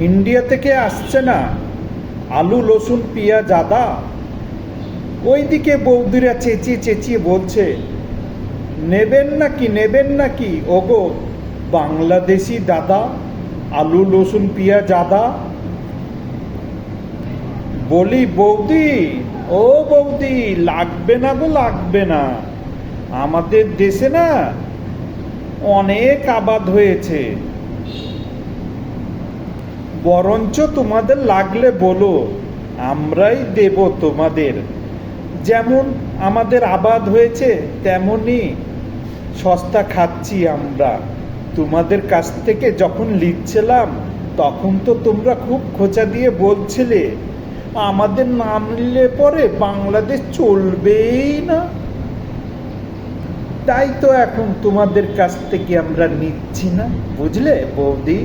India থেকে আসছে না আলু রসুন পেঁয়াজ আদা? ওইদিকে বৌদিরা চেঁচিয়ে চেঁচিয়ে বলছে, নেবেন নাকি নেবেন নাকি ওগো বাংলাদেশি দাদা, আলু রসুন পেঁয়াজ আদা? বলি বৌদি, ও বৌদি, লাগবে না গো, লাগবে না। আমাদের দেশে না অনেক আবাদ হয়েছে, বরঞ্চ তোমাদের লাগলে বলো, আমরাই দেব তোমাদের। যেমন আমাদের আবাদ হয়েছে তেমনি সস্তা খাচ্ছি আমরা। তোমাদের কাছ থেকে যখন লিখছিলাম তখন তো তোমরা খুব খোঁচা দিয়ে বলছিলে আমাদের না নিলে পরে বাংলাদেশ চলবেই না। তাই তো এখন তোমাদের কাছ থেকে আমরা নিচ্ছি না, বুঝলে বৌদি।